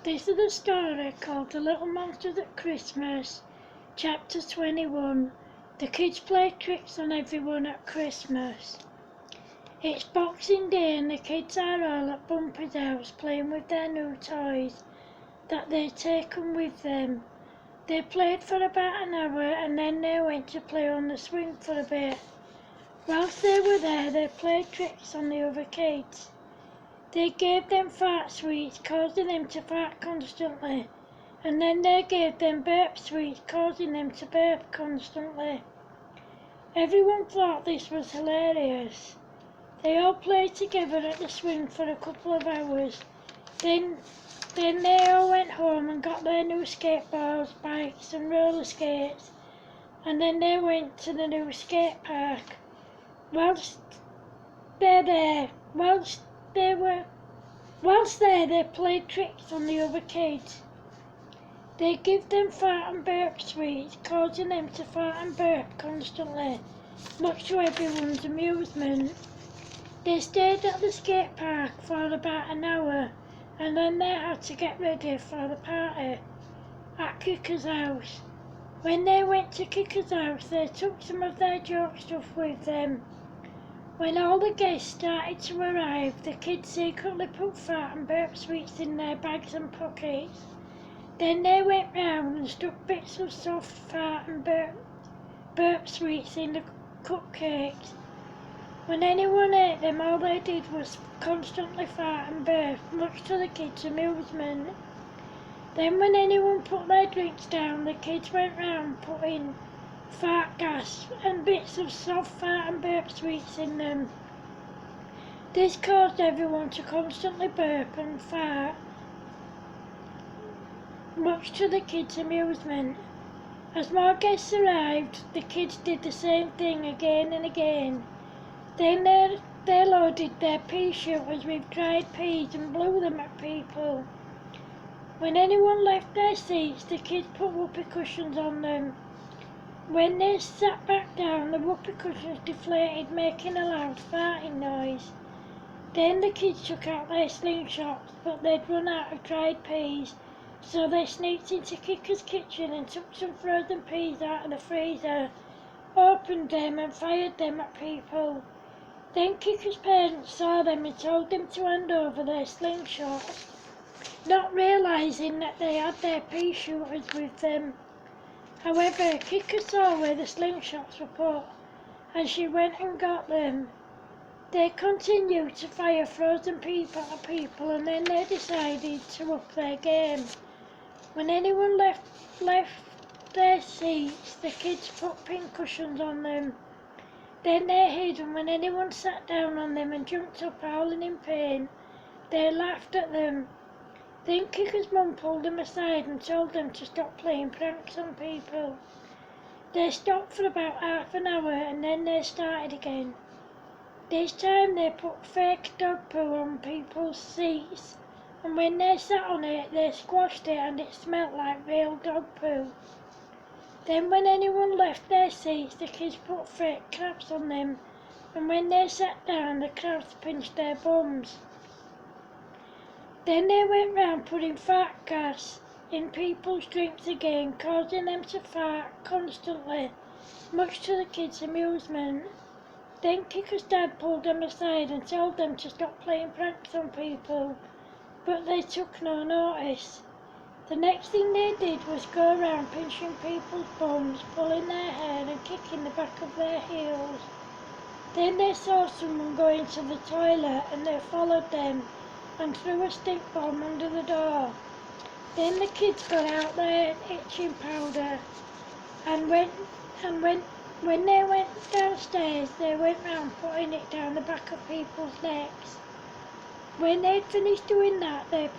This is a story called The Little Monsters at Christmas, Chapter 21. The kids play tricks on everyone at Christmas. It's Boxing Day and the kids are all at Bumpy's house playing with their new toys that they'd taken with them. They played for about an hour and then they went to play on the swing for a bit. Whilst they were there, they played tricks on the other kids. They gave them fart sweets, causing them to fart constantly, and then they gave them burp sweets, causing them to burp constantly. Everyone thought this was hilarious. They all played together at the swing for a couple of hours. Then they all went home and got their new skateboards, bikes and roller skates, and then they went to the new skate park. Whilst there, they played tricks on the other kids. They give them fart and burp sweets, causing them to fart and burp constantly, much to everyone's amusement. They stayed at the skate park for about an hour, and then they had to get ready for the party at Kika's house. When they went to Kika's house, they took some of their joke stuff with them. When all the guests started to arrive, the kids secretly put fart and burp sweets in their bags and pockets. Then they went round and stuck bits of soft fart and burp sweets in the cupcakes. When anyone ate them, all they did was constantly fart and burp, much to the kids' amusement. Then when anyone put their drinks down, the kids went round putting fart gas and bits of soft fart and burp sweets in them. This caused everyone to constantly burp and fart, much to the kids' amusement. As more guests arrived, the kids did the same thing again and again. Then they loaded their pea shooters with dried peas and blew them at people. When anyone left their seats, the kids put whoopee cushions on them. When they sat back down, the whoopee cushions deflated, making a loud farting noise. Then the kids took out their slingshots, but they'd run out of dried peas, so they sneaked into Kika's kitchen and took some frozen peas out of the freezer, opened them and fired them at people. Then Kika's parents saw them and told them to hand over their slingshots, not realising that they had their pea shooters with them. However, Kika saw where the slingshots were put, and she went and got them. They continued to fire frozen peas at people, and then they decided to up their game. When anyone left their seats, the kids put pink cushions on them. Then they hid, and when anyone sat down on them and jumped up howling in pain, they laughed at them. Then Kika's mum pulled them aside and told them to stop playing pranks on people. They stopped for about half an hour and then they started again. This time they put fake dog poo on people's seats, and when they sat on it they squashed it and it smelt like real dog poo. Then when anyone left their seats, the kids put fake crabs on them, and when they sat down the crabs pinched their bums. Then they went round putting fart gas in people's drinks again, causing them to fart constantly, much to the kids' amusement. Then Kika's dad pulled them aside and told them to stop playing pranks on people, but they took no notice. The next thing they did was go around pinching people's bums, pulling their hair and kicking the back of their heels. Then they saw someone going to the toilet and they followed them and threw a stink bomb under the door. Then the kids got out their itching powder and when they went downstairs, they went round putting it down the back of people's necks. When they'd finished doing that, they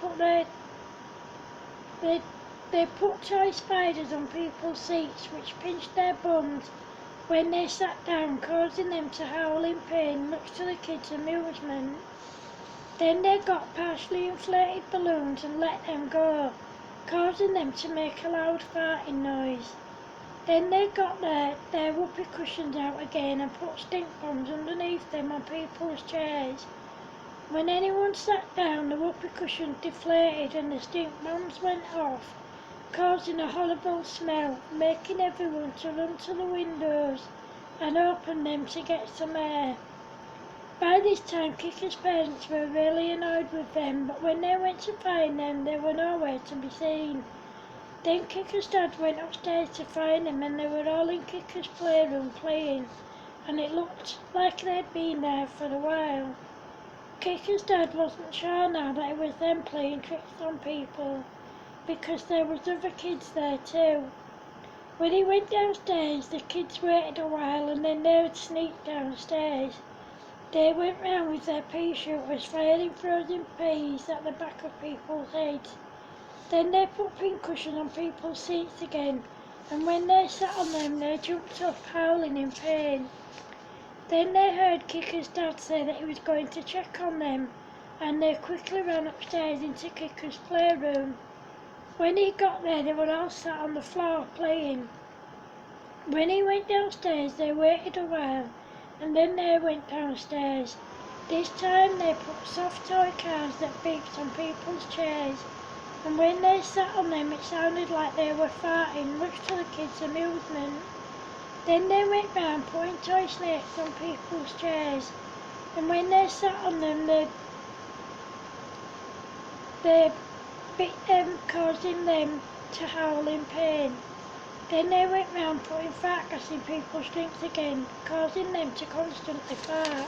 put toy spiders on people's seats, which pinched their bums when they sat down, causing them to howl in pain, much to the kids' amusement. Then they got partially inflated balloons and let them go, causing them to make a loud farting noise. Then they got their whoopee cushions out again and put stink bombs underneath them on people's chairs. When anyone sat down, the whoopee cushion deflated and the stink bombs went off, causing a horrible smell, making everyone to run to the windows and open them to get some air. By this time, Kika's parents were really annoyed with them, but when they went to find them, they were nowhere to be seen. Then Kika's dad went upstairs to find them, and they were all in Kika's playroom playing, and it looked like they'd been there for a while. Kika's dad wasn't sure now that it was them playing tricks on people, because there was other kids there too. When he went downstairs, the kids waited a while and then they would sneak downstairs. They went round with their pea shooters firing frozen peas at the back of people's heads. Then they put pincushion on people's seats again, and when they sat on them they jumped up howling in pain. Then they heard Kika's dad say that he was going to check on them, and they quickly ran upstairs into Kika's playroom. When he got there, they were all sat on the floor playing. When he went downstairs, they waited a while, and then they went downstairs. This time they put soft toy cars that beeped on people's chairs, and when they sat on them it sounded like they were farting, much to the kids' amusement. Then they went round putting toy snakes on people's chairs, and when they sat on them they bit them, causing them to howl in pain. Then they went round putting fart gas in people's drinks again, causing them to constantly fart.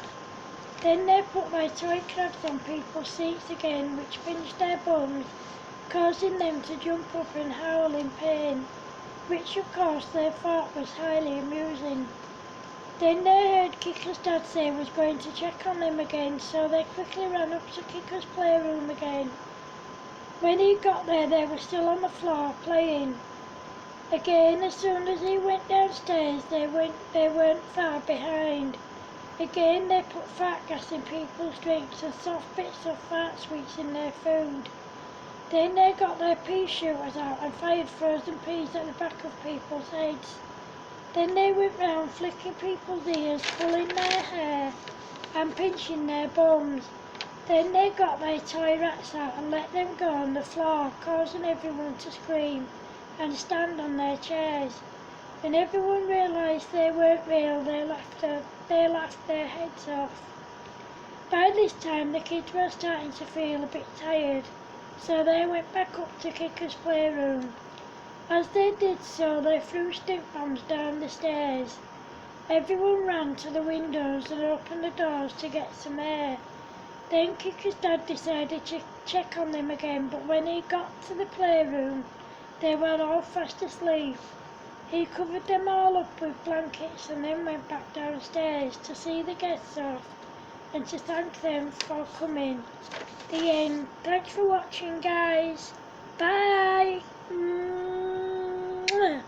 Then they put their toy crabs on people's seats again, which pinched their bums, causing them to jump up and howl in pain, which of course they thought was highly amusing. Then they heard Kika's dad say he was going to check on them again, so they quickly ran up to Kika's playroom again. When he got there, they were still on the floor playing. Again, as soon as he went downstairs, they weren't far behind. Again, they put fart gas in people's drinks and soft bits of fart sweets in their food. Then they got their pea shooters out and fired frozen peas at the back of people's heads. Then they went round flicking people's ears, pulling their hair and pinching their bums. Then they got their toy rats out and let them go on the floor, causing everyone to scream and stand on their chairs. When everyone realised they weren't real, they laughed their heads off. By this time the kids were starting to feel a bit tired, so they went back up to Kika's playroom. As they did so, they threw stink bombs down the stairs. Everyone ran to the windows and opened the doors to get some air. Then Kika's dad decided to check on them again, but when he got to the playroom, they were all fast asleep. He covered them all up with blankets and then went back downstairs to see the guests off and to thank them for coming. The end. Thanks for watching, guys. Bye. Mwah.